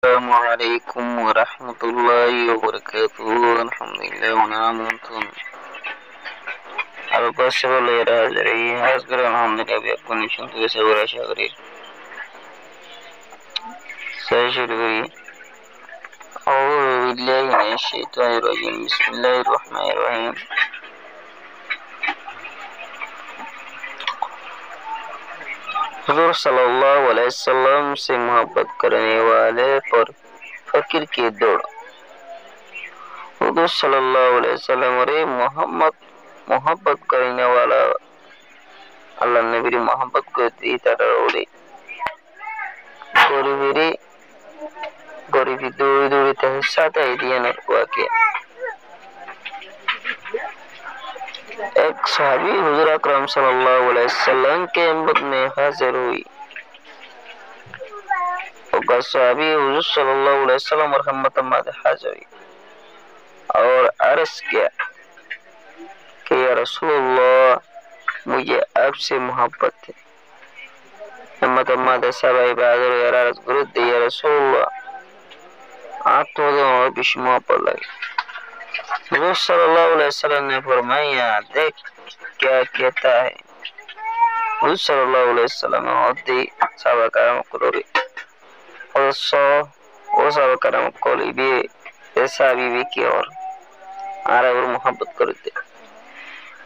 السلام عليكم ورحمة الله وبركاته. الحمد لله ونعم Alba Sevalera has grown on the Gabia condition to the Severa Shagri. Surgery. Oh, Vilay Shaitan Rajim, Bismillah Rahman Rahim. हुज़ूर सल्लल्लाहु अलैहि वसल्लम से मोहब्बत करने वाले पर फकीर की दौड़। हुज़ूर सल्लल्लाहु अलैहि वसल्लम रे मोहब्बत करने वाला अल्लाह नबी मोहब्बत करती तरह गरीबी दूरी दूरी तक साथ आई दिया नकुआ के एक सहाबी हुज़ूर अकरम सल्लल्लाहु अलैहि वसल्लम के खिदमत में हाजिर हुई। और सहाबी हुज़ूर सल्लल्लाहु अलैहि वसल्लम और रहमत में हाजिर हुई और अर्ज़ किया कि या रसूलल्लाह मुझे आपसे मोहब्बत है। रहमत में सहाबा बहादुर अर्ज़ करो या रसूलल्लाह आप तो और बिश मोहब्बत लगे। हुज़ूर सल्लल्लाहु अलैहि वसल्लम ने फरमाया देख क्या कहता है। हुज़ूर सल्लल्लाहु अलैहि वसल्लम होते सहाबा कराम को रे और सहाबा कराम को भी ऐसा बीवी की और मोहब्बत करते।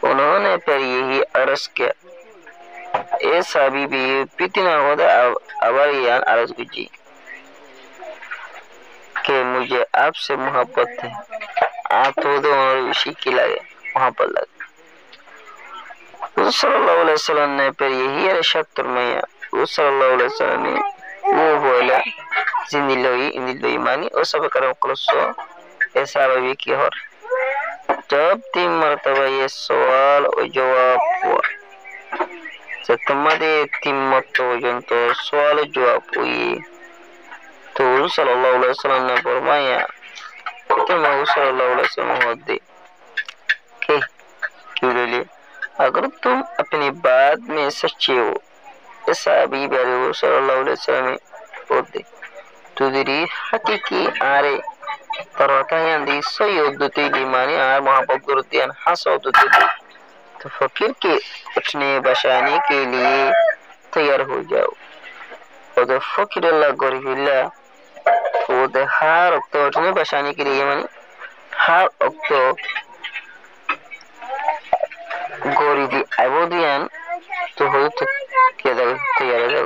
उन्होंने फिर यही अर्ज़ किया ऐसा बीवी पितना होता अवरियान अर्ज़ की कि मुझे आपसे मोहब्बत है। आप तो दोनों विषय की लगे मोहब्बत लगे। हुज़ूर सल्लल्लाहु अलैहि वसल्लम ने फिर यही इरशाद फरमाया। हुज़ूर सल्लल्लाहु अलैहि वसल्लम ने वो बोला जिंदगी मानी और सब करम क्लोसो ऐसा भी की और जब 3 मरतबा ये सवाल और जवाब हुआ सतमदे 3 मरतबा तो सवाल जवाब हुई तो हुज़ूर सल्लल्लाहु अलैहि वसल्लम ने फरमाया सल्लल्लाहु अलैहि वसल्लम होते कि अगर तुम अपनी बात में सच्चे हो ऐसा भी सल्लल्लाहु अलैहि वसल्लम होते तुदरी हकीकी आरे तरता यंदी सयोदती लीमानी आर मोहब्बत करते हैं हसौदती तो फकीर के उठने बचाने के लिए तैयार हो जाओ। और तो फकीर अल्लाह गरीबिल्ला वो तो हर वक्त उठने बचाने के लिए मानी हर वक्त गरीबी अवधियान तो हो तो किया तैयार है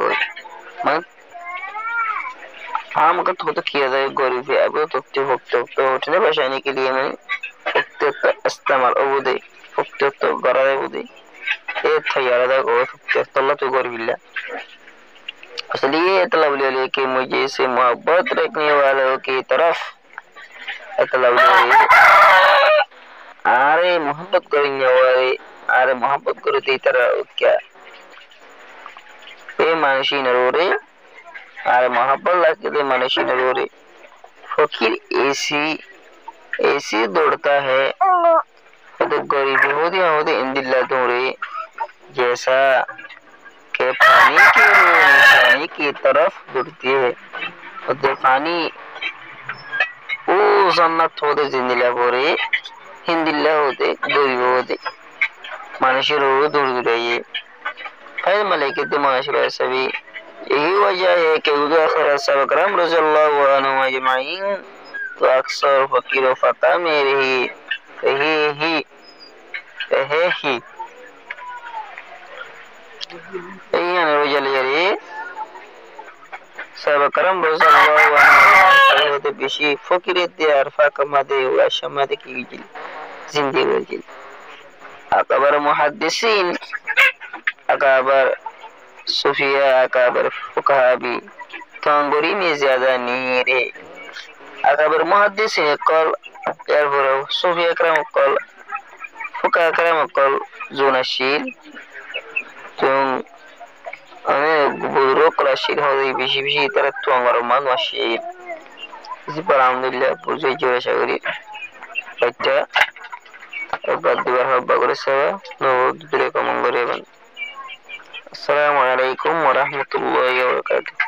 मन हाँ मगर तो किया जाए गरीबी अब तो उठने बचाने के लिए मैं वक्त इस्तेमाल अवधि वक्त तो गरा अवधि ये तैयार है वो तल्ला तो गरीबिल्ला इसलिए तलब ले कि मुझे से मोहब्बत रखने वालों की तरफ तलब ले आरे मोहब्बत करने वाले आरे मोहब्बत करती तरह क्या ये मानसी नरोरे आरे मोहब्बत लगते मानसी नरोरे फकीर ऐसी दौड़ता है तो गरीबी होती इंदिल्ला दौड़े जैसा के पानी की तरफ दौड़ती है और तो पानी वो सन्नत होते जिंदिल्ला बोरे हिंदिल्ला होते गरीब होते मानसी रो दूर है फिर मलाइकत माशरा सभी यही वजह है कि उधर सब करम रज़ियल्लाहु अन्हु अजमाइन तो अक्सर फकीर व फता में रही सब करम रज़ियल्लाहु अन्हु तो बिशी फकीर त्यार फाकमादे व शमादे की जिंदगी वजिल अकबर मुहद्दिसीन अकबर सूफिया अकबर फुकहा भी कांगोरी में ज्यादा नहीं रहे। अकबर मुहद्दिसीन कल यार बुरा सूफिया करम कल फुकहा करम कल जोनाशील तुम हमें बुजुर्गों का शील हो गई बिशी तरह तो हमारा मन वाशील इसी पर अल्हम्दुलिल्लाह पूजे जोड़ा शगरी बच्चा और बाद बार बगरे सवा नो दूसरे का मंगरे बन। अस्सलामु अलैकुम वरहमतुल्लाहि वबरकातुहू।